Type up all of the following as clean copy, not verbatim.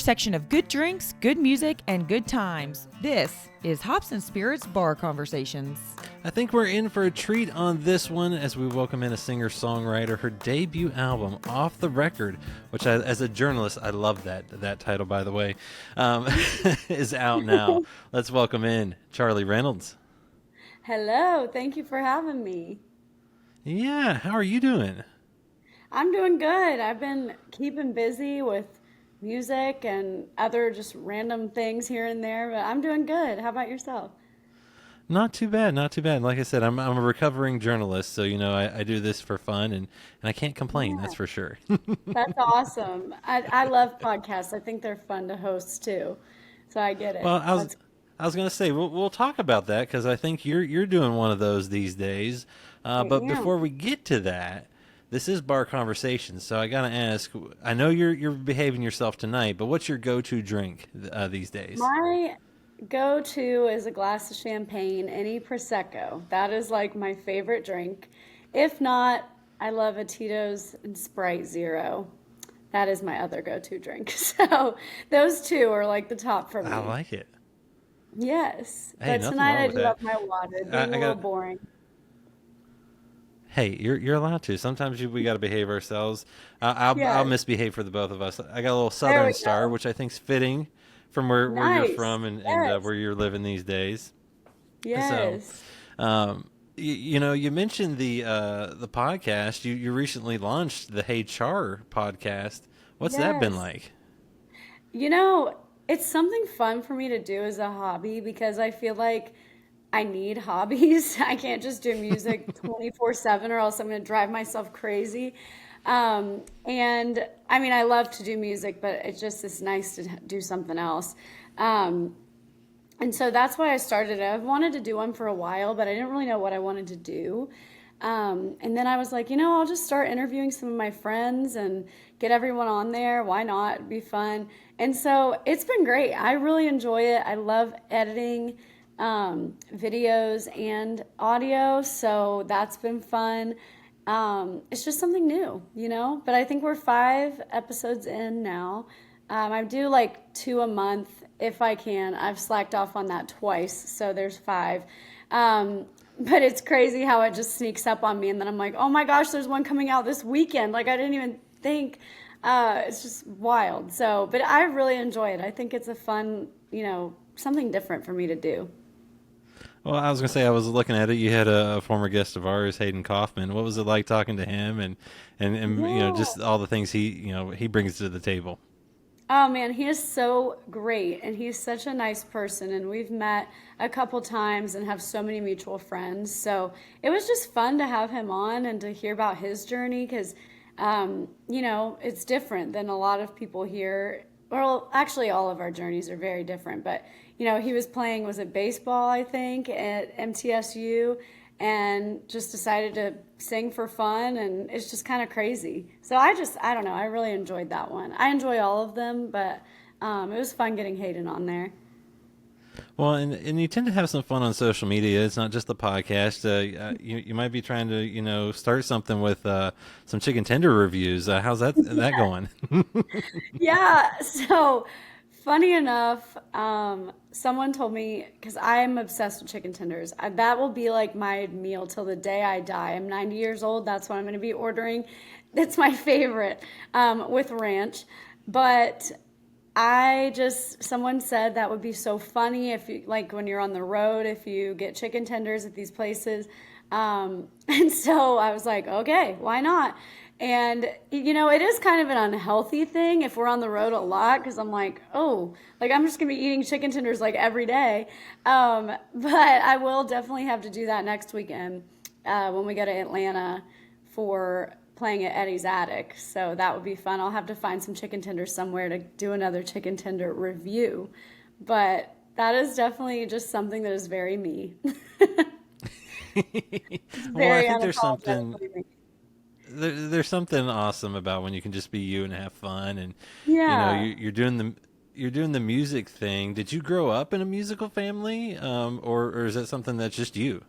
intersection of good drinks, good music, and good times. This is Hops and Spirits Bar Conversations. I think we're in for a treat on this one as we welcome in a singer-songwriter. Her debut album, Off the Record, which as a journalist, I love that title, by the way, is out now. Let's welcome in Charly Reynolds. Hello, thank you for having me. Yeah, how are you doing? I'm doing good. I've been keeping busy with music and other just random things here and there, but I'm doing good. How about yourself? Not too bad, not too bad. Like I said, I'm a recovering journalist, so I do this for fun, and I can't complain. Yeah, That's for sure. that's awesome. I love podcasts. I think they're fun to host too. So I get it. Well, That's I was going to say we'll talk about that because I think you're doing one of those these days. I But am. before we get to that, this is bar conversations, so I got to ask. I know you're behaving yourself tonight, but what's your go-to drink these days? My go-to is a glass of champagne, any Prosecco. That is like my favorite drink. If not, I love a Tito's and Sprite Zero. That is my other go-to drink. So those two are like the top for I me. like it. Yes, Hey, but nothing tonight wrong I with do that. have my water, I, being a I little got. boring. Hey, you're allowed to. Sometimes we got to behave ourselves. I'll Yes, misbehave for the both of us. I got a little there Southern we Star, go. which I think's fitting from where you're Nice. from and Yes, where you're living these days. So, yes, you mentioned the podcast. You recently launched the Hey Char podcast. What's that been yes. like? You know, it's something fun for me to do as a hobby because I feel like I need hobbies. I can't just do music 24/7 or else I'm going to drive myself crazy. And I mean, I love to do music, but it just is nice to do something else. Um, and so that's why I started it. I've wanted to do one for a while, but I didn't really know what I wanted to do. And then I was like, I'll just start interviewing some of my friends and get everyone on there. Why not? It'd be fun. And so it's been great. I really enjoy it. I love editing videos and audio. So that's been fun. It's just something new. But I think we're 5 episodes in now. I do like two a month if I can. I've slacked off on that twice, so there's 5. But it's crazy how it just sneaks up on me, and then I'm like, oh my gosh, there's one coming out this weekend. Like I didn't even think. It's just wild. So, but I really enjoy it. I think it's a fun, something different for me to do. Well, I was gonna say I was looking at it. You had a former guest of ours, Hayden Kaufman. What was it like talking to him and Yeah. just all the things he brings to the table? Oh man, he is so great and he's such a nice person and we've met a couple times and have so many mutual friends. So it was just fun to have him on and to hear about his journey because it's different than a lot of people here. Well, actually all of our journeys are very different, but he was playing, was it baseball, I think, at MTSU and just decided to sing for fun and it's just kind of crazy. So I don't know, I really enjoyed that one. I enjoy all of them, but it was fun getting Hayden on there. Well, and you tend to have some fun on social media. It's not just the podcast. You might be trying to start something with some chicken tender reviews. How's that going? Yeah, so funny enough, someone told me, because I'm obsessed with chicken tenders, that will be like my meal till the day I die. I'm 90 years old, that's what I'm going to be ordering. That's my favorite with ranch. But someone said that would be so funny if you, like when you're on the road, if you get chicken tenders at these places. And so I was like, okay, why not? And, it is kind of an unhealthy thing if we're on the road a lot because I'm like, oh, like I'm just going to be eating chicken tenders like every day. But I will definitely have to do that next weekend when we go to Atlanta for playing at Eddie's Attic. So that would be fun. I'll have to find some chicken tenders somewhere to do another chicken tender review. But that is definitely just something that is very me. It's Well, I very think unapologetically me. there's something awesome about when you can just be you and have fun, and Yeah. you're doing the music thing. Did you grow up in a musical family, or is that something that's just you?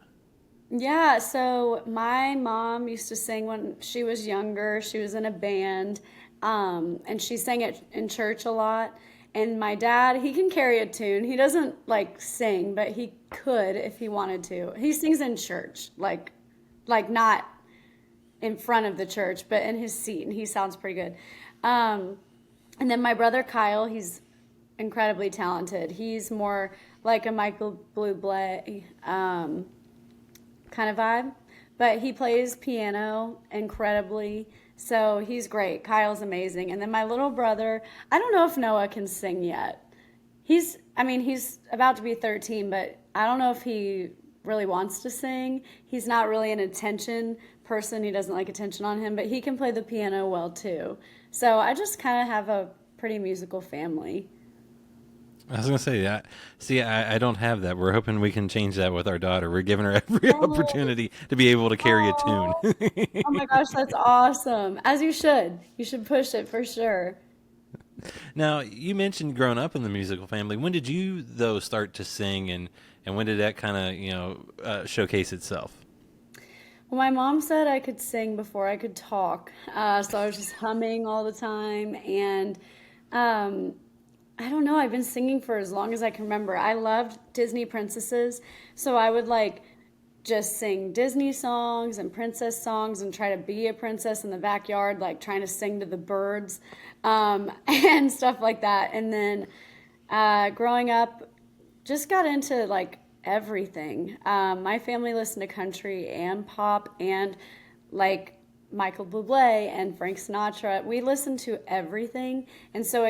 Yeah, so my mom used to sing when she was younger. She was in a band, and she sang in church a lot. And my dad, he can carry a tune. He doesn't like sing, but he could if he wanted to. He sings in church, like not in front of the church, but in his seat, and he sounds pretty good. And then my brother Kyle, he's incredibly talented. He's more like a Michael Bublé kind of vibe, but he plays piano incredibly. So he's great. Kyle's amazing. And then my little brother, I don't know if Noah can sing yet. He's about to be 13, but I don't know if he really wants to sing. He's not really an attention person. He doesn't like attention on him, but he can play the piano well too. So I just kind of have a pretty musical family. I was going to say that. See, I don't have that. We're hoping we can change that with our daughter. We're giving her every opportunity to be able to carry a tune. Oh my gosh, that's awesome. As you should. You should push it for sure. Now, you mentioned growing up in the musical family. When did you, though, start to sing, and when did that kind of, showcase itself? Well, my mom said I could sing before I could talk. So I was just humming all the time. And I don't know, I've been singing for as long as I can remember. I loved Disney princesses. So I would just sing Disney songs and princess songs and try to be a princess in the backyard, like trying to sing to the birds and stuff like that. And then growing up, just got into everything. My family listened to country and pop and Michael Bublé and Frank Sinatra. We listened to everything. And so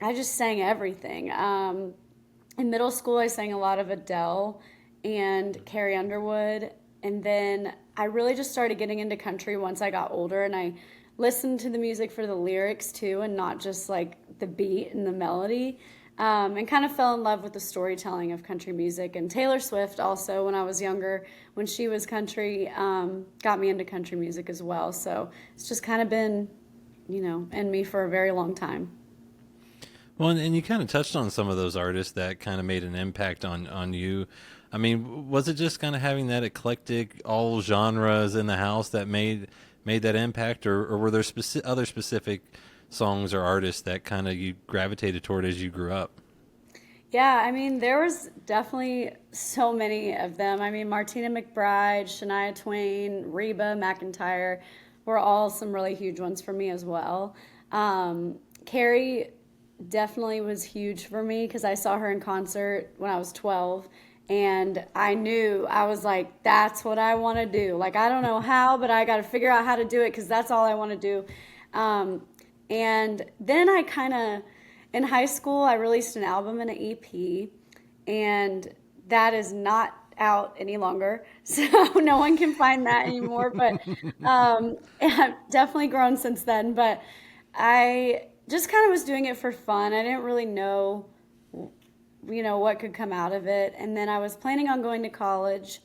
I just sang everything. In middle school, I sang a lot of Adele and Carrie Underwood. And then I really just started getting into country once I got older, and I listened to the music for the lyrics too, and not just the beat and the melody. And kind of fell in love with the storytelling of country music. And Taylor Swift also, when I was younger, when she was country, got me into country music as well. So it's just kind of been, in me for a very long time. Well, and you kind of touched on some of those artists that kind of made an impact on you. I mean, was it just kind of having that eclectic, all genres in the house that made that impact, or were there other specific songs or artists that kind of you gravitated toward as you grew up? Yeah, there was definitely so many of them. Martina McBride, Shania Twain, Reba McEntire were all some really huge ones for me as well. Carrie definitely was huge for me because I saw her in concert when I was 12, and I was like, that's what I want to do. I don't know how, but I got to figure out how to do it because that's all I want to do. And then in high school, I released an album and an EP, and that is not out any longer, so no one can find that anymore, but I've definitely grown since then. But I just kind of was doing it for fun. I didn't really know, what could come out of it. And then I was planning on going to college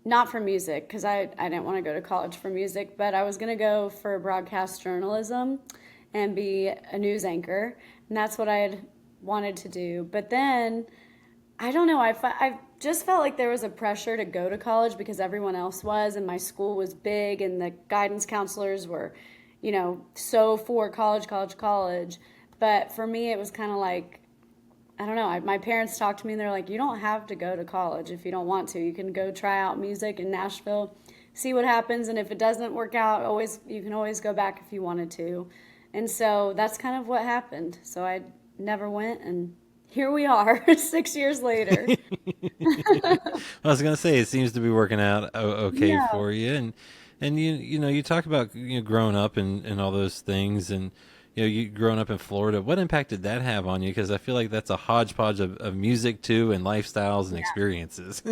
not for music, because I didn't want to go to college for music, but I was going to go for broadcast journalism and be a news anchor. And that's what I had wanted to do. But then, I don't know, I just felt like there was a pressure to go to college because everyone else was, and my school was big, and the guidance counselors were so for college. But for me, it was kind of I don't know. My parents talked to me, and they're like, you don't have to go to college if you don't want to. You can go try out music in Nashville, see what happens, and if it doesn't work out, you can always go back if you wanted to. And so that's kind of what happened. So I never went, and here we are 6 years later. I was going to say, it seems to be working out okay for you. And you talk about growing up and all those things, and you growing up in Florida. What impact did that have on you? Because I feel like that's a hodgepodge of music too, and lifestyles and experiences.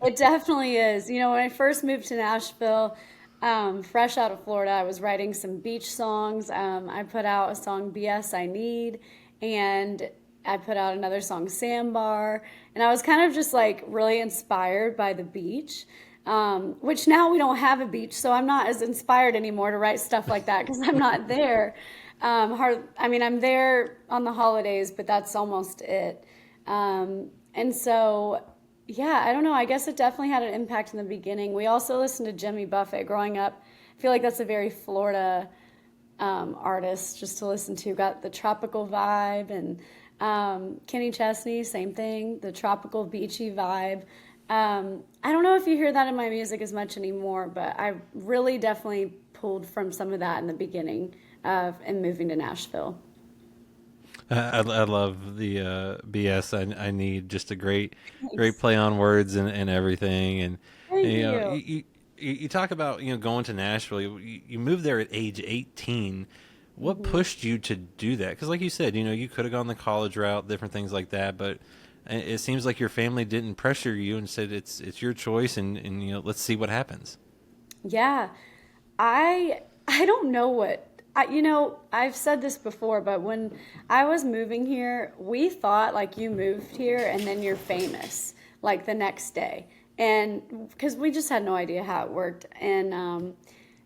It definitely is. When I first moved to Nashville, fresh out of Florida, I was writing some beach songs. I put out a song, BS I Need, and I put out another song, Sandbar, and I was kind of just really inspired by the beach. Which now we don't have a beach, so I'm not as inspired anymore to write stuff like that because I'm not there. I'm there on the holidays, but that's almost it. And so, I don't know. I guess it definitely had an impact in the beginning. We also listened to Jimmy Buffett growing up. I feel like that's a very Florida artists just to listen to. Got the tropical vibe, and Kenny Chesney, same thing, the tropical beachy vibe. I don't know if you hear that in my music as much anymore, but I really definitely pulled from some of that in the beginning of and moving to Nashville. I love the BS. I need just a great play on words and everything. And Thank you know, you. you talk about going to Nashville. You moved there at age 18. What hmm pushed you to do that? Because like you said, you could have gone the college route, different things like that. But it seems like your family didn't pressure you and said it's your choice, and let's see what happens. Yeah, I don't know what I've said this before, but when I was moving here, we thought like you moved here and then you're famous like the next day, and because we just had no idea how it worked, and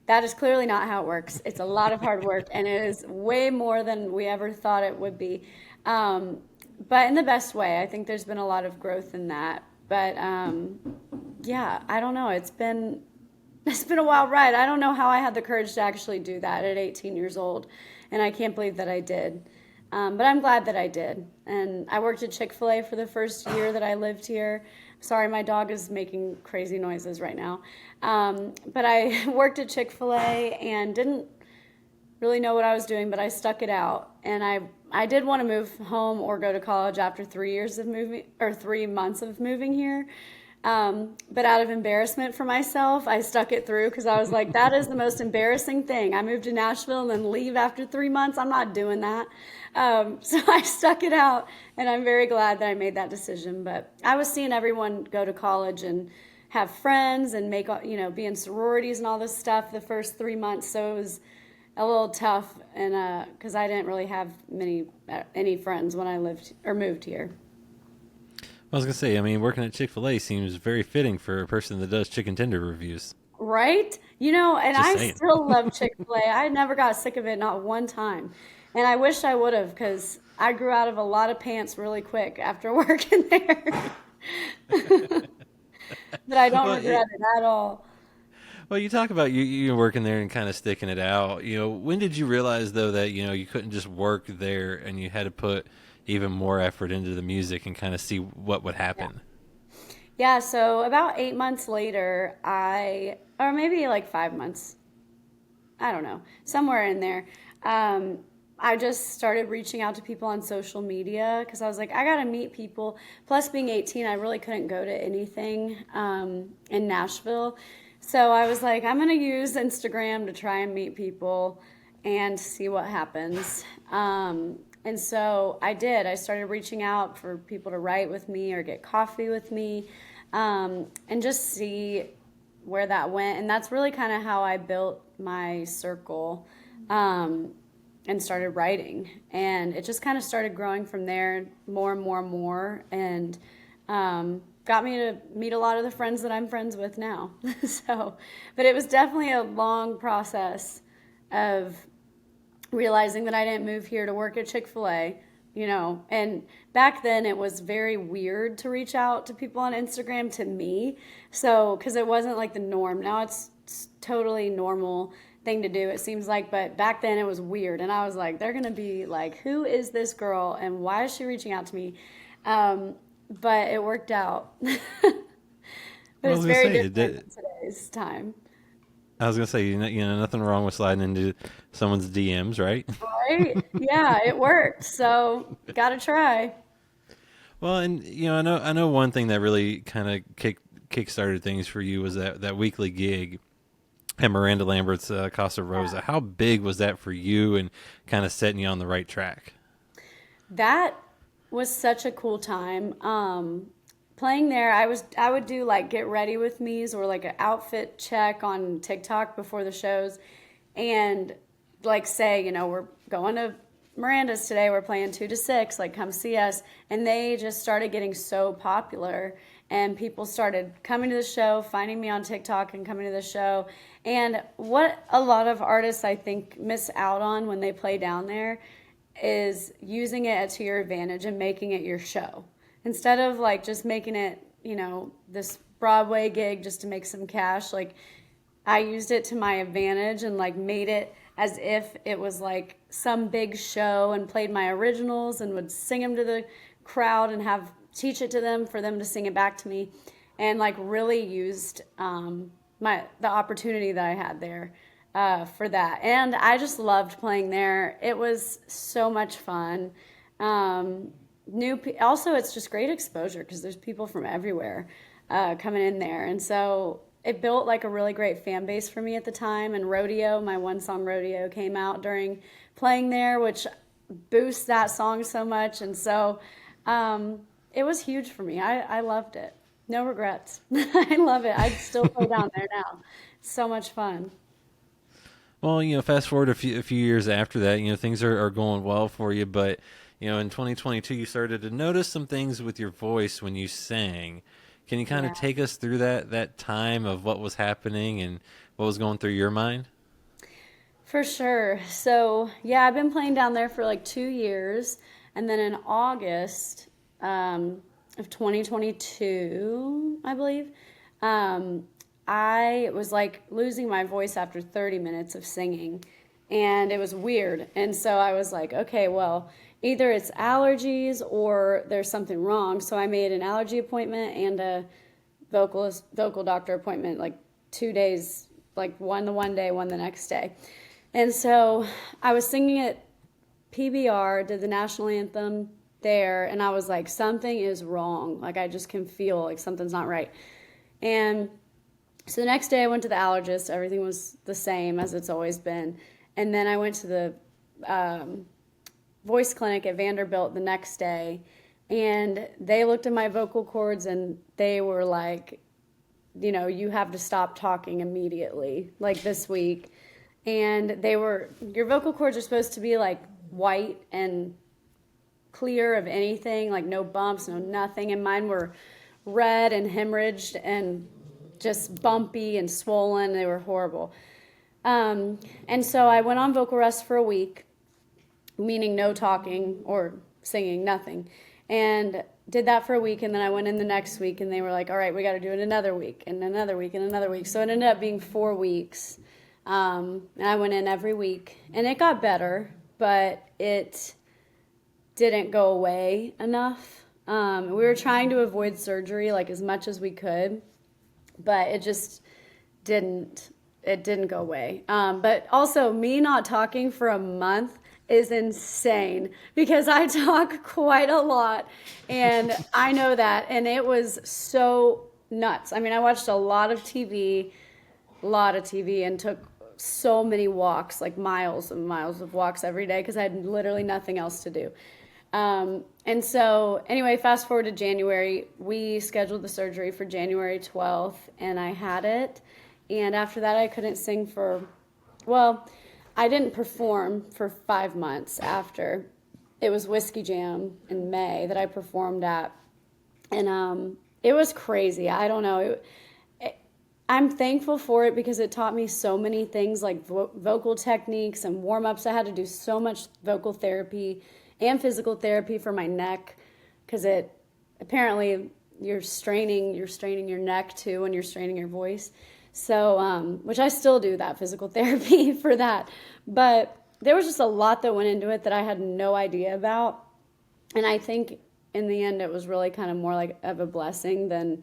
that is clearly not how it works. It's a lot of hard work, and it is way more than we ever thought it would be. Um, but in the best way. I think there's been a lot of growth in that. But yeah, I don't know. It's been a wild ride. I don't know how I had the courage to actually do that at 18 years old, and I can't believe that I did. But I'm glad that I did. And I worked at Chick-fil-A for the first year that I lived here. Sorry, my dog is making crazy noises right now. But I worked at Chick-fil-A and didn't really know what I was doing, but I stuck it out. And I did want to move home or go to college after 3 years of moving, or 3 months of moving here. But out of embarrassment for myself, I stuck it through because I was like, that is the most embarrassing thing. I moved to Nashville and then leave after 3 months. I'm not doing that. So I stuck it out, and I'm very glad that I made that decision. But I was seeing everyone go to college and have friends and be in sororities and all this stuff the first 3 months. So it was a little tough, and because I didn't really have any friends when I lived or moved here. I was gonna say, I mean, working at Chick-fil-A seems very fitting for a person that does chicken tender reviews. Right? And Just I saying. still love Chick-fil-A. I never got sick of it, not one time. And I wish I would have, because I grew out of a lot of pants really quick after working there. But I don't Well, regret it at all. well, you talk about you working there and kind of sticking it out. When did you realize though that you couldn't just work there and you had to put even more effort into the music and kind of see what would Yeah. happen? Yeah, so about 8 months later, or maybe like 5 months, I don't know, somewhere in there. Um, I just started reaching out to people on social media because I was like, I gotta meet people. Plus, being 18, I really couldn't go to anything in Nashville. So I was like, I'm gonna use Instagram to try and meet people and see what happens. And so I did. I started reaching out for people to write with me or get coffee with me, and just see where that went. And that's really kind of how I built my circle, and started writing. And it just kind of started growing from there, more and more and more. And got me to meet a lot of the friends that I'm friends with now. So, but it was definitely a long process of realizing that I didn't move here to work at Chick-fil-A, and back then it was very weird to reach out to people on Instagram to me. So, because it wasn't like the norm. Now it's totally normal thing to do, it seems like, but back then it was weird. And I was like, they're going to be like, who is this girl and why is she reaching out to me? But it worked out. But Well, I it's was gonna very say, different in today's time. I was gonna say, nothing wrong with sliding into someone's DMs, right? Right? Yeah, it worked. So, gotta try. Well, and I know one thing that really kind of kick-started things for you was that weekly gig at Miranda Lambert's Casa Rosa. How big was that for you, and kind of setting you on the right track? That was such a cool time. Playing there, I would do like get ready with me's or like an outfit check on TikTok before the shows, and like say, we're going to Miranda's today. We're playing 2 to 6. Like, come see us. And they just started getting so popular, and people started coming to the show, finding me on TikTok, and coming to the show. And what a lot of artists I think miss out on when they play down there is using it to your advantage and making it your show instead of like just making it, this Broadway gig just to make some cash. Like, I used it to my advantage and like made it as if it was like some big show, and played my originals and would sing them to the crowd and teach it to them for them to sing it back to me, and like really used the opportunity that I had there for that. And I just loved playing there. It was so much fun. Also, it's just great exposure because there's people from everywhere coming in there, and so it built like a really great fan base for me at the time. And Rodeo, my one song Rodeo, came out during playing there, which boosts that song so much. And so it was huge for me. I loved it. No regrets. I love it. I'd still play down there now. It's so much fun. Well, fast forward a few years after that, things are going well for you. But, in 2022, you started to notice some things with your voice when you sang. Can you kind of take us through that time of what was happening and what was going through your mind? For sure. So, yeah, I've been playing down there for like 2 years. And then in August of 2022, I believe, I was like losing my voice after 30 minutes of singing. And it was weird. And so I was like, okay, well, either it's allergies or there's something wrong. So I made an allergy appointment and a vocal doctor appointment, like 2 days, like one the one day, one the next day. And so I was singing at PBR, did the national anthem there, and I was like, something is wrong. Like I just can feel like something's not right. And so the next day I went to the allergist. Everything was the same as it's always been. And then I went to the voice clinic at Vanderbilt the next day, and they looked at my vocal cords and they were like, you have to stop talking immediately, like this week. And your vocal cords are supposed to be like white and clear of anything, like no bumps, no nothing. And mine were red and hemorrhaged and just bumpy and swollen. They were horrible. And so I went on vocal rest for a week, meaning no talking or singing, nothing. And did that for a week, and then I went in the next week, and they were like, all right, we got to do it another week, and another week, and another week. So it ended up being 4 weeks. And I went in every week, and it got better, but it didn't go away enough. We were trying to avoid surgery like as much as we could, but it just didn't go away. But also me not talking for a month is insane because I talk quite a lot, and I know that, and it was so nuts. I mean, I watched a lot of TV, and took so many walks, like miles and miles of walks every day because I had literally nothing else to do. And so anyway, fast forward to January, we scheduled the surgery for January 12th, and I had it. And after that, I couldn't sing I didn't perform for 5 months after. It was Whiskey Jam in May that I performed at. And it was crazy. I don't know. I'm thankful for it because it taught me so many things like vocal techniques and warm-ups. I had to do so much vocal therapy and physical therapy for my neck because apparently you're straining your neck too when you're straining your voice. So, which I still do that physical therapy for that. But there was just a lot that went into it that I had no idea about. And I think in the end, it was really kind of more like of a blessing than,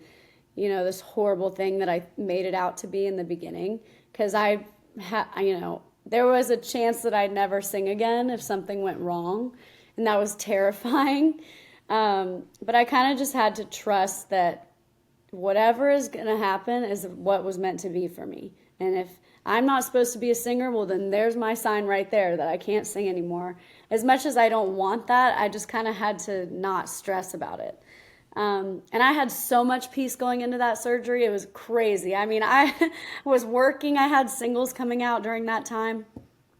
this horrible thing that I made it out to be in the beginning. Because there was a chance that I'd never sing again if something went wrong. And that was terrifying. But I kind of just had to trust that whatever is going to happen is what was meant to be for me. And if I'm not supposed to be a singer, well, then there's my sign right there that I can't sing anymore. As much as I don't want that, I just kind of had to not stress about it. And I had so much peace going into that surgery. It was crazy. I mean, I was working. I had singles coming out during that time.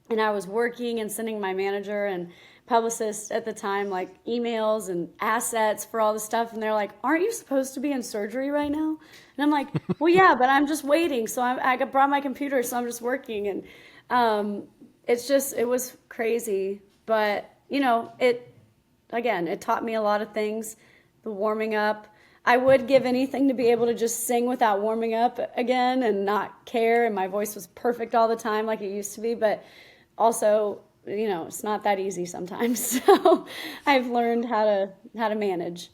And I was working and sending my manager and publicist at the time like emails and assets for all the stuff, and they're like, aren't you supposed to be in surgery right now? And I'm like, well, yeah, but I'm just waiting, so I brought my computer, so I'm just working. And it was crazy, but it taught me a lot of things. The warming up, I would give anything to be able to just sing without warming up again and not care, and my voice was perfect all the time like it used to be. But also, it's not that easy sometimes. So I've learned how to manage.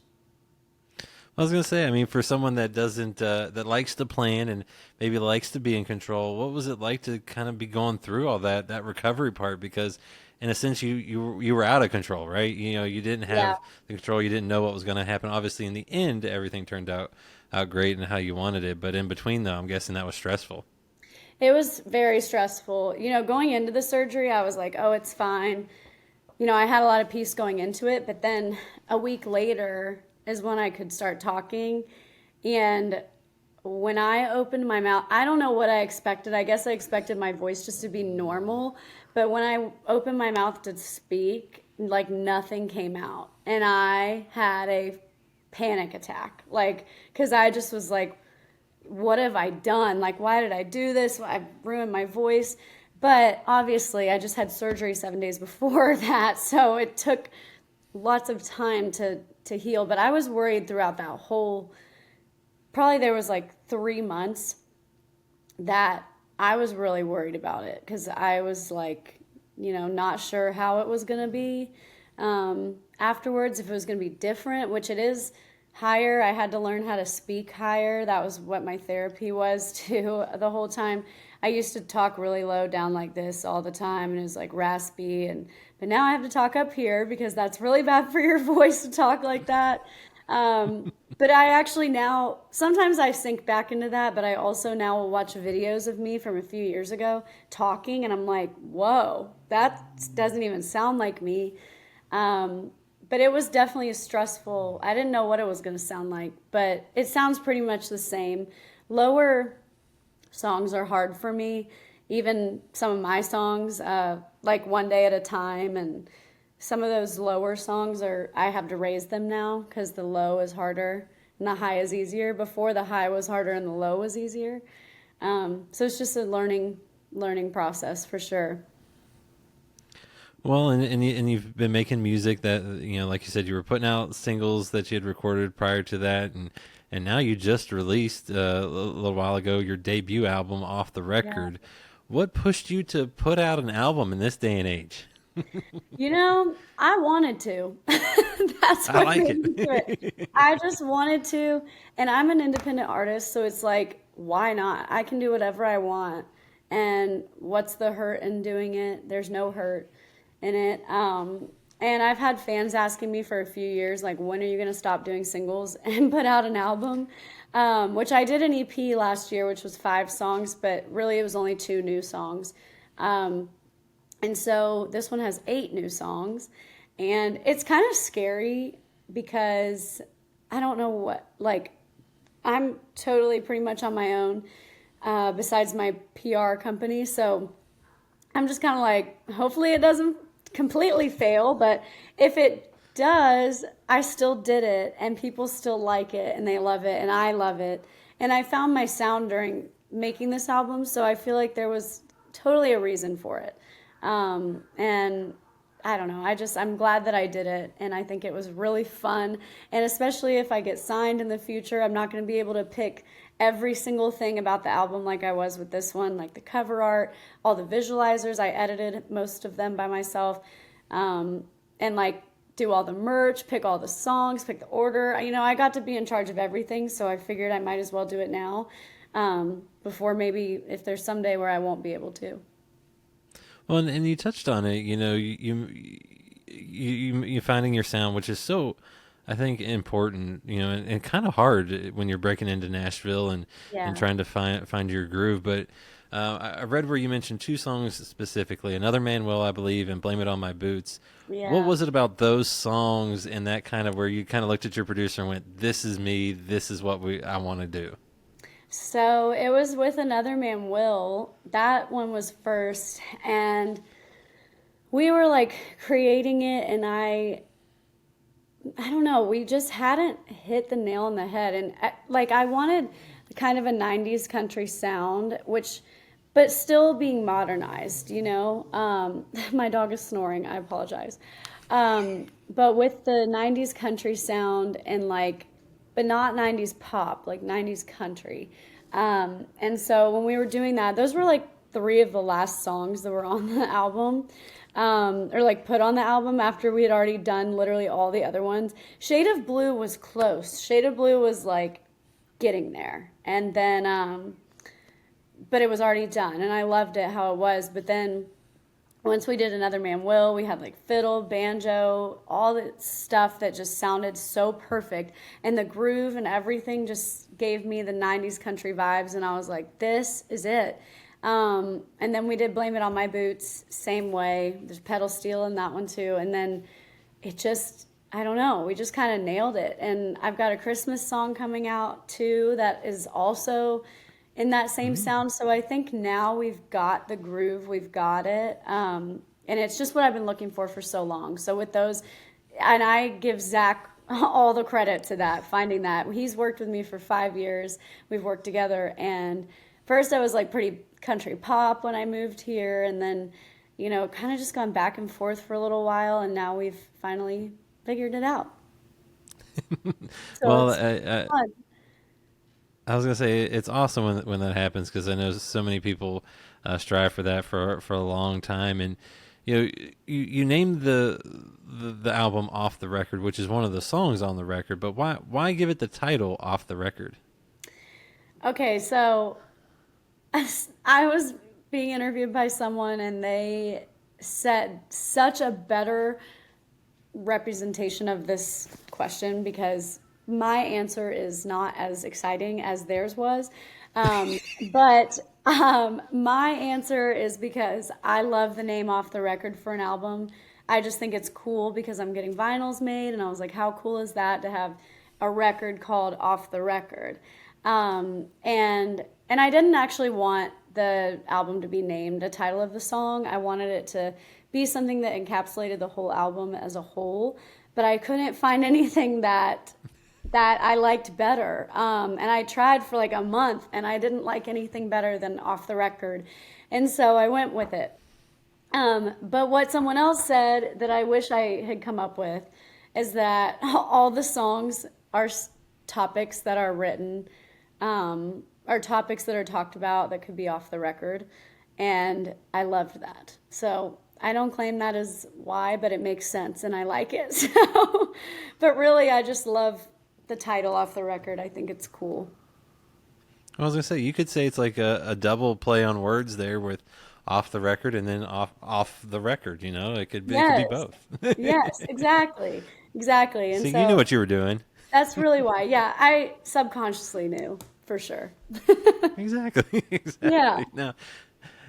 I was gonna say, I mean, for someone that doesn't that likes to plan and maybe likes to be in control, what was it like to kind of be going through all that recovery part? Because in a sense, you were out of control, right? You didn't Yeah. have the control. You didn't know what was going to happen. Obviously, in the end, everything turned out great and how you wanted it. But in between, though, I'm guessing that was stressful. It was very stressful. Going into the surgery, I was like, oh, it's fine. I had a lot of peace going into it, but then a week later is when I could start talking. And when I opened my mouth, I don't know what I expected. I guess I expected my voice just to be normal. But when I opened my mouth to speak, like nothing came out. And I had a panic attack. Like, because I just was like, what have I done? Like, why did I do this? I've ruined my voice. But obviously, I just had surgery 7 days before that. So it took lots of time to heal. But I was worried throughout that whole, probably there was like 3 months that I was really worried about it because I was like, not sure how it was going to be afterwards, if it was going to be different, which it is higher. I had to learn how to speak higher. That was what my therapy was too the whole time. I used to talk really low down like this all the time and it was like raspy but now I have to talk up here because that's really bad for your voice to talk like that. But I actually now sometimes I sink back into that, but I also now will watch videos of me from a few years ago talking and I'm like, whoa, that doesn't even sound like me. But it was definitely stressful. I didn't know what it was going to sound like, but it sounds pretty much the same. Lower songs are hard for me. Even some of my songs, like One Day at a Time, and some of those lower songs I have to raise them now because the low is harder and the high is easier. Before the high was harder and the low was easier. So it's just a learning process for sure. Well, and you've been making music that, like you said, you were putting out singles that you had recorded prior to that, and now you just released a little while ago your debut album, Off the Yeah. Record. What pushed you to put out an album in this day and age? I wanted to. That's I what like made me do it. it. I just wanted to, and I'm an independent artist, so it's like, why not? I can do whatever I want. And what's the hurt in doing it? There's no hurt in it. And I've had fans asking me for a few years, like, when are you going to stop doing singles and put out an album? Which I did an EP last year, which was 5 songs, but really it was only 2 new songs. Um, and so this one has 8 new songs. And it's kind of scary because I don't know what, like, I'm totally pretty much on my own, besides my PR company. So I'm just kind of like, hopefully it doesn't completely fail, but if it does, I still did it and people still like it and they love it and I love it. And I found my sound during making this album, so I feel like there was totally a reason for it. And I don't know. I'm glad that I did it. And I think it was really fun. And especially if I get signed in the future, I'm not going to be able to pick every single thing about the album like I was with this one, like the cover art, all the visualizers. I edited most of them by myself. And like do all the merch, pick all the songs, pick the order. I got to be in charge of everything. So I figured I might as well do it now, before maybe if there's someday where I won't be able to. Well, and you touched on it. You finding your sound, which is so, I think, important. And kind of hard when you're breaking into Nashville and Yeah. trying to find your groove. But I read where you mentioned 2 songs specifically, "Another Man Will," I believe, and "Blame It on My Boots." What Yeah. was it about those songs and that kind of where you kind of looked at your producer and went, "This is me. This is what I want to do." So it was with Another Man Will. That one was first. And we were like creating it, and I don't know, we just hadn't hit the nail on the head. And like I wanted kind of a 90s country sound, but still being modernized. My dog is snoring, I apologize. But with the 90s country sound and like, but not 90s pop, like 90s country. And so when we were doing that, those were like 3 of the last songs that were on the album, or like put on the album after we had already done literally all the other ones. Shade of Blue was close. Shade of Blue was like getting there. And then, but it was already done, and I loved it how it was. But then once we did Another Man Will, we had like fiddle, banjo, all the stuff that just sounded so perfect. And the groove and everything just gave me the 90s country vibes. And I was like, this is it. And then we did Blame It on My Boots, same way. There's pedal steel in that one too. And then it just, I don't know, we just kind of nailed it. And I've got a Christmas song coming out too that is also in that same sound. So I think now we've got the groove, we've got it. And it's just what I've been looking for so long. So with those, and I give Zach all the credit to that, finding that. He's worked with me for 5 years. We've worked together. And first I was like pretty country pop when I moved here. And then, you know, kind of just gone back and forth for a little while. And now we've finally figured it out. So Well, it's fun. I was gonna say it's awesome when that happens, because I know so many people strive for that for a long time. And you know, you named the album Off the Record, which is one of the songs on the record. But why give it the title Off the Record? Okay, so I was being interviewed by someone, and they said such a better representation of this question, because my answer is not as exciting as theirs was. But my answer is because I love the name Off the Record for an album. I just think it's cool because I'm getting vinyls made, and I was like, how cool is that to have a record called Off the Record? And I didn't actually want the album to be named a title of the song. I wanted it to be something that encapsulated the whole album as a whole, but I couldn't find anything that I liked better. And I tried for like a month, and I didn't like anything better than Off the Record. And so I went with it. But what someone else said that I wish I had come up with is that all the songs are topics that are written, are topics that are talked about that could be off the record. And I loved that. So I don't claim that as why, but it makes sense and I like it. So, but really, I just love the title Off the Record. I think it's cool. I was gonna say, you could say it's like a double play on words there with Off the Record and then off the record. You know, it could be both. Yes, exactly, exactly. And so so you knew what you were doing. That's really why. Yeah, I subconsciously knew for sure. Exactly. Yeah.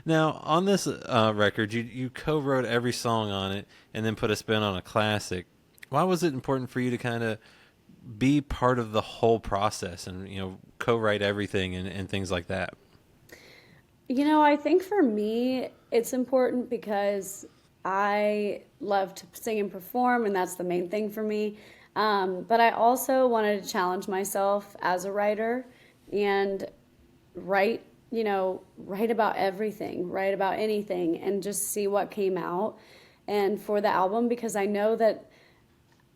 Now on this record, you co-wrote every song on it and then put a spin on a classic. Why was it important for you to kind of be part of the whole process and, you know, co-write everything and things like that? You know, I think for me, it's important because I love to sing and perform, and that's the main thing for me. But I also wanted to challenge myself as a writer and write about everything, write about anything, and just see what came out. And for the album, because I know that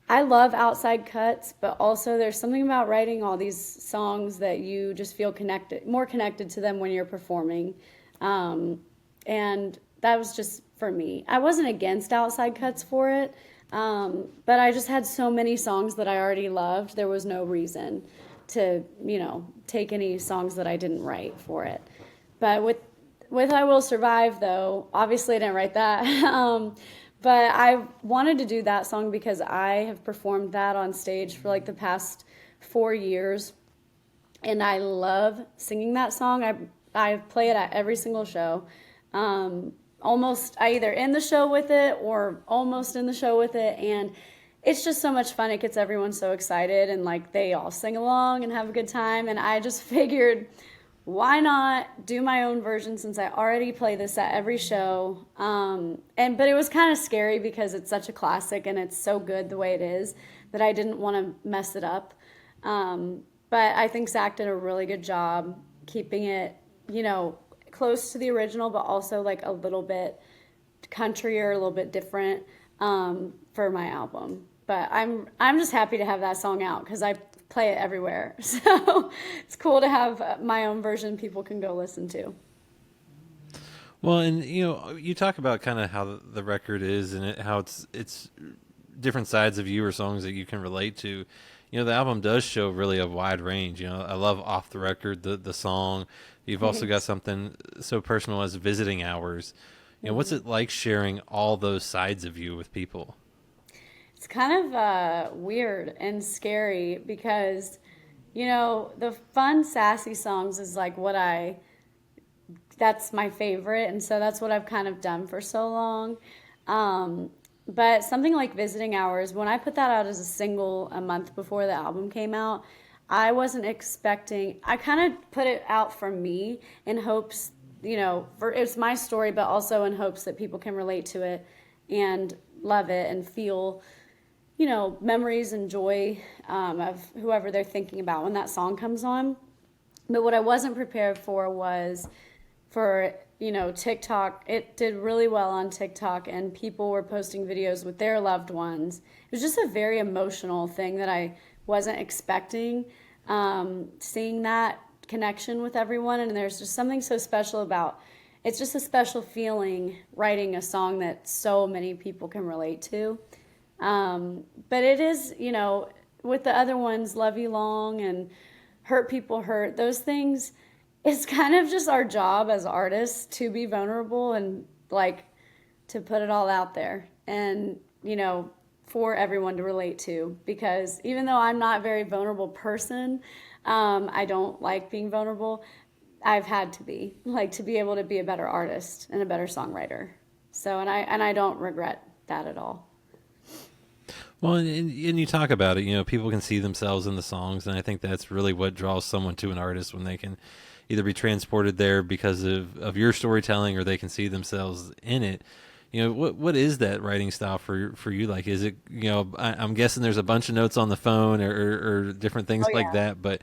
I love outside cuts, but also there's something about writing all these songs that you just feel more connected to them when you're performing. And that was just for me. I wasn't against outside cuts for it, but I just had so many songs that I already loved. There was no reason to, take any songs that I didn't write for it. But with I Will Survive, though, obviously I didn't write that. But I wanted to do that song because I have performed that on stage for like the past 4 years. And I love singing that song. I play it at every single show. Almost either in the show with it or almost in the show with it. And it's just so much fun. It gets everyone so excited and like they all sing along and have a good time. And I just figured, why not do my own version since I already play this at every show? But it was kind of scary because it's such a classic and it's so good the way it is that I didn't want to mess it up. But I think Zach did a really good job keeping it, close to the original, but also like a little bit countryer, a little bit different for my album. But I'm just happy to have that song out because I play it everywhere. So it's cool to have my own version people can go listen to. Well, and you talk about kind of how the record is and how it's different sides of you or songs that you can relate to. The album does show really a wide range. I love Off the Record, the song. You've also got Thanks. something so personal as Visiting Hours. What's Mhm. it like sharing all those sides of you with people? It's kind of weird and scary because, the fun, sassy songs is like that's my favorite. And so that's what I've kind of done for so long. Um, but something like Visiting Hours, when I put that out as a single a month before the album came out, I wasn't expecting, I kind of put it out for me in hopes, for it's my story, but also in hopes that people can relate to it and love it and feel, memories and joy of whoever they're thinking about when that song comes on. But what I wasn't prepared for was for, TikTok. It did really well on TikTok, and people were posting videos with their loved ones. It was just a very emotional thing that I wasn't expecting. Seeing that connection with everyone, and there's just something so special about it's just a special feeling writing a song that so many people can relate to. But it is, with the other ones, Love You Long and Hurt People Hurt, those things, it's kind of just our job as artists to be vulnerable and like to put it all out there and, for everyone to relate to. Because even though I'm not a very vulnerable person, I don't like being vulnerable. I've had to be, like, to be able to be a better artist and a better songwriter. So, and I don't regret that at all. Well, and you talk about it, people can see themselves in the songs, and I think that's really what draws someone to an artist when they can either be transported there because of your storytelling or they can see themselves in it. What is that writing style for you like? Is it, I'm guessing there's a bunch of notes on the phone or different things Oh, like yeah. that,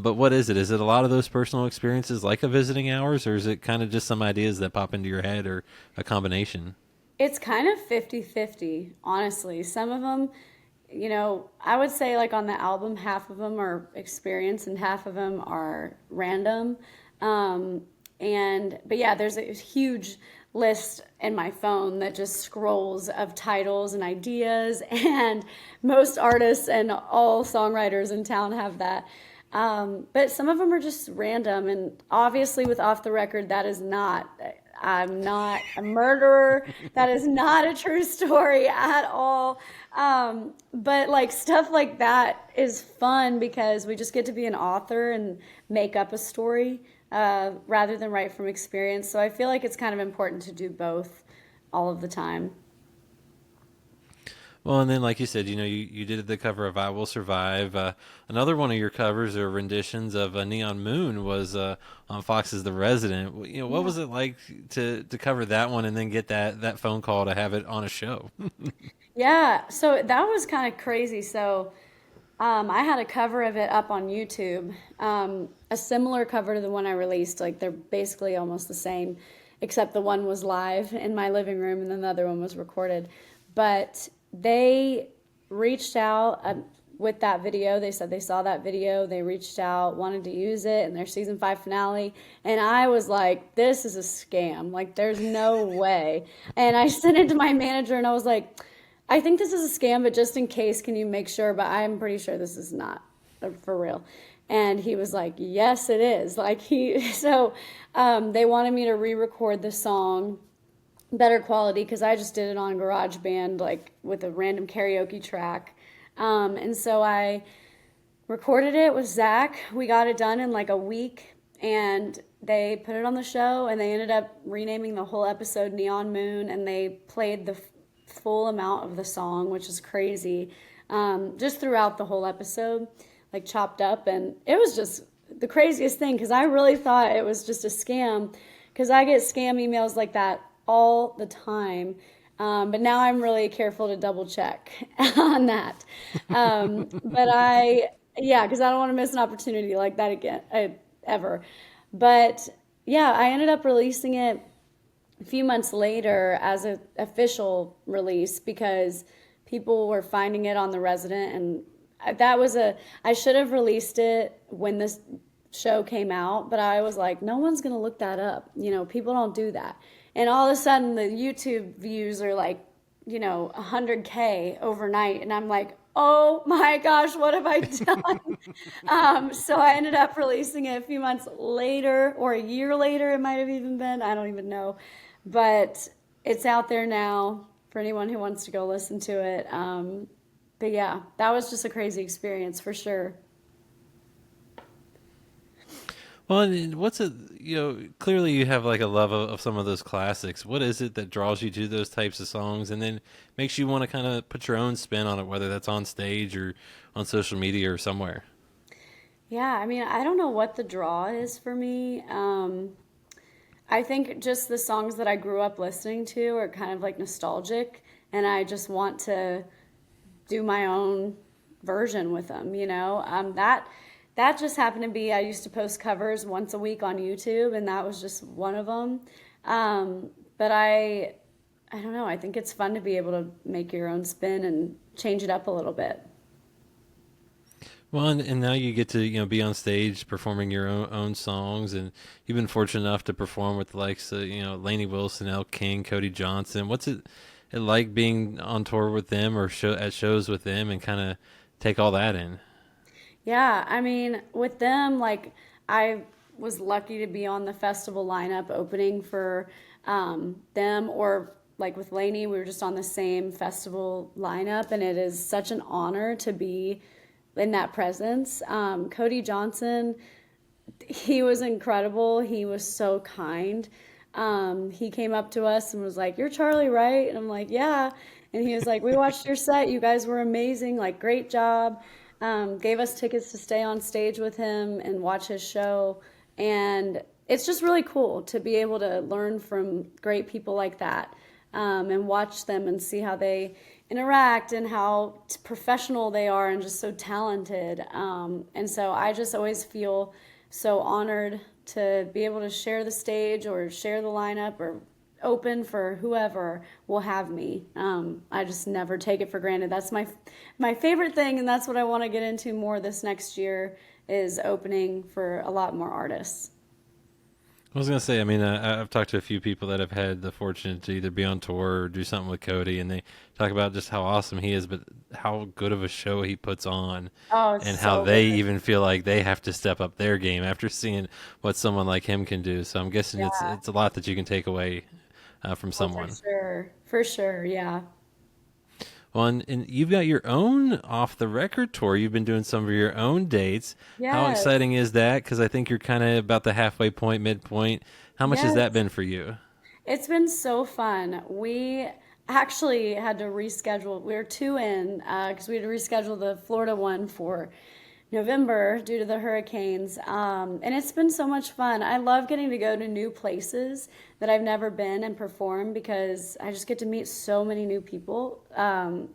but what is it? Is it a lot of those personal experiences like a Visiting Hours, or is it kind of just some ideas that pop into your head or a combination? It's kind of 50-50, honestly. Some of them, I would say like on the album, half of them are experience and half of them are random. Um, but yeah, there's a huge list in my phone that just scrolls of titles and ideas, and most artists and all songwriters in town have that. But some of them are just random, and obviously with Off the Record, that is not. I'm not a murderer. That is not a true story at all. But like stuff like that is fun because we just get to be an author and make up a story rather than write from experience. So I feel like it's kind of important to do all of the time. Well, and then, like you said, you did the cover of "I Will Survive." Another one of your covers or renditions of "Neon Moon" was on Fox's "The Resident." What Yeah. was it like to cover that one and then get that phone call to have it on a show? Yeah, so that was kind of crazy. So I had a cover of it up on YouTube, a similar cover to the one I released. Like they're basically almost the same, except the one was live in my living room and then the other one was recorded. But they reached out with that video. They said they saw that video. They reached out, wanted to use it in their season 5 finale. And I was like, this is a scam. Like, there's no way. And I sent it to my manager and I was like, I think this is a scam, but just in case, can you make sure? But I'm pretty sure this is not for real. And he was like, yes, it is. So they wanted me to re-record the song better quality because I just did it on GarageBand, like with a random karaoke track. And so I recorded it with Zach. We got it done in like a week, and they put it on the show, and they ended up renaming the whole episode Neon Moon, and they played the full amount of the song, which is crazy, just throughout the whole episode, like chopped up. And it was just the craziest thing because I really thought it was just a scam because I get scam emails like that all the time. But now I'm really careful to double check on that. Yeah, because I don't want to miss an opportunity like that again, ever. But yeah, I ended up releasing it a few months later as an official release because people were finding it on The Resident, and I should have released it when this show came out, but I was like, no one's gonna look that up. People don't do that. And all of a sudden, the YouTube views are like, 100K overnight, and I'm like, oh my gosh, what have I done? So I ended up releasing it a few months later, or a year later, it might have even been. I don't even know, but it's out there now for anyone who wants to go listen to it. But yeah, that was just a crazy experience for sure. Well, and what's it? Clearly you have like a love of some of those classics. What is it that draws you to those types of songs, and then makes you want to kind of put your own spin on it, whether that's on stage or on social media or somewhere? Yeah, I mean, I don't know what the draw is for me. I think just the songs that I grew up listening to are kind of like nostalgic, and I just want to do my own version with them, that just happened to be, I used to post covers once a week on YouTube, and that was just one of them. But I don't know, I think it's fun to be able to make your own spin and change it up a little bit. Well, and now you get to be on stage performing your own songs, and you've been fortunate enough to perform with the likes of Lainey Wilson, Elle King, Cody Johnson. What's it like being on tour with them or at shows with them and kind of take all that in? Yeah, I mean, with them, like, I was lucky to be on the festival lineup opening for them, or like with Lainey, we were just on the same festival lineup, and it is such an honor to be in that presence. Cody Johnson, he was incredible. He was so kind. He came up to us and was like, "You're Charlie, right?" And I'm like, "Yeah." And he was like, "We watched your set. You guys were amazing. Like, great job." Gave us tickets to stay on stage with him and watch his show. And it's just really cool to be able to learn from great people like that, and watch them and see how they interact and how professional they are and just so talented. And so I just always feel so honored to be able to share the stage or share the lineup or open for whoever will have me. I just never take it for granted. That's my favorite thing, and that's what I want to get into more this next year, is opening for a lot more artists. I was gonna say, I mean, I've talked to a few people that have had the fortune to either be on tour or do something with Cody, and they talk about just how awesome he is, but how good of a show he puts on, Oh, it's and how so they good. even feel like they have to step up their game after seeing what someone like him can do. So I'm guessing it's Yeah. it's a lot that you can take away from Oh, for someone. sure. For sure. Yeah. Well, and you've got your own off the record tour. You've been doing some of your own dates. How Yes. exciting is that? Because I think you're kind of about the halfway point, midpoint. How much has that Yes. been for you? It's been so fun. We actually had to reschedule. We were two in because we had to reschedule the Florida one for November due to the hurricanes. And it's been so much fun. I love getting to go to new places that I've never been and perform because I just get to meet so many new people. And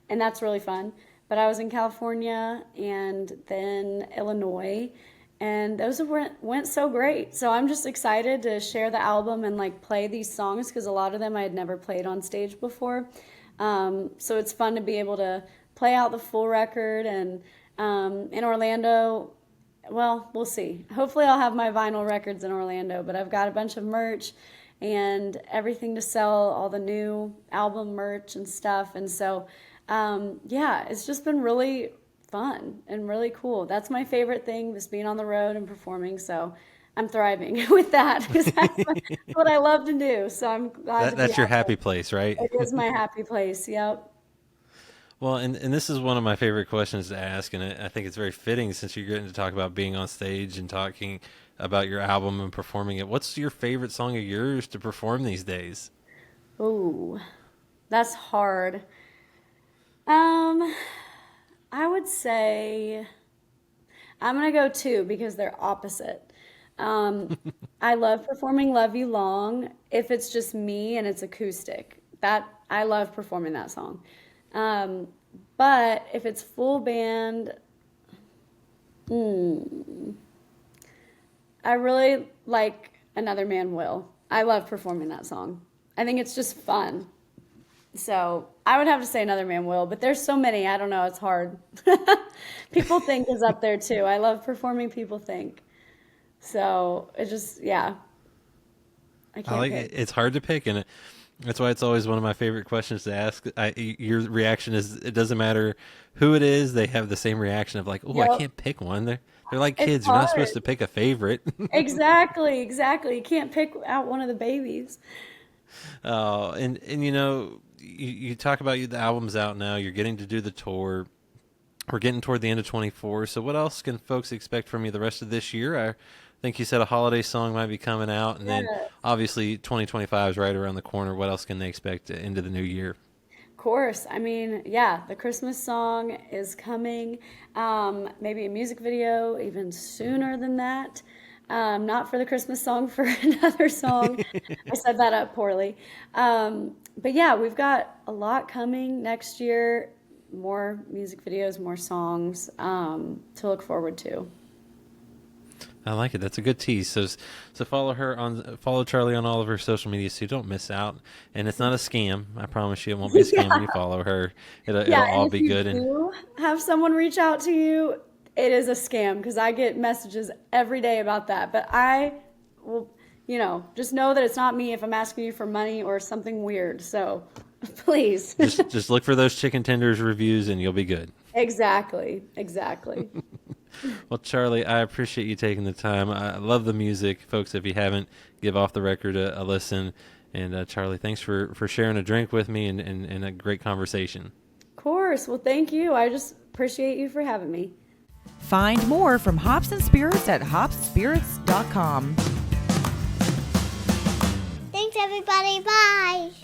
that's really fun. But I was in California and then Illinois, and those went so great. So I'm just excited to share the album and like play these songs because a lot of them I had never played on stage before. So it's fun to be able to play out the full record. And in Orlando, well, we'll see. Hopefully I'll have my vinyl records in Orlando, but I've got a bunch of merch and everything to sell, all the new album merch and stuff. And so, yeah, it's just been really fun and really cool. That's my favorite thing, just being on the road and performing. So I'm thriving with that because that's what I love to do. So I'm glad to be That's your out there. happy place, right? It is my happy place. Yep. Well, and this is one of my favorite questions to ask, and I think it's very fitting since you're getting to talk about being on stage and talking about your album and performing it. What's your favorite song of yours to perform these days? Ooh, that's hard. Um, I would say I'm gonna go two because they're opposite. Um, I love performing "Love You Long" if it's just me and it's acoustic. That I love performing that song. Um, but if it's full band, I really like "Another Man Will." I love performing that song. I think it's just fun. So I would have to say "Another Man Will," but there's so many. I don't know. It's hard. People Think is up there too. I love performing People Think. So it just, yeah, I I can't like pick. it. It's hard to pick, and that's why it's always one of my favorite questions to ask. Your reaction is it doesn't matter who it is; they have the same reaction of like, "Oh, I Yep. can't pick one." They're like It's kids; you're not supposed hard. to pick a favorite. Exactly, exactly. You can't pick out one of the babies. And you talk about the album's out now. You're getting to do the tour. We're getting toward the end of 24. So what else can folks expect from you the rest of this year? I think you said a holiday song might be coming out, and then Yeah. obviously 2025 is right around the corner. What else can they expect into the new year? Course. I mean, yeah, the Christmas song is coming. Maybe a music video even sooner than that. Not for the Christmas song, for another song. I said that up poorly. But yeah, we've got a lot coming next year. More music videos, more songs to look forward to. I like it. That's a good tease. So follow Charlie on all of her social media so you don't miss out. And it's not a scam. I promise you, it won't be a scam when you Yeah. follow her. It'll Yeah, all and if be you good. And do have someone reach out to you, it is a scam because I get messages every day about that. But I will, just know that it's not me if I'm asking you for money or something weird. So please. just look for those chicken tenders reviews, and you'll be good. Exactly. Exactly. Well, Charlie, I appreciate you taking the time. I love the music, folks. If you haven't, give Off the Record a listen. And Charlie, thanks for sharing a drink with me and a great conversation. Of course. Well, thank you. I just appreciate you for having me. Find more from Hops and Spirits at hopspirits.com. Thanks, everybody. Bye.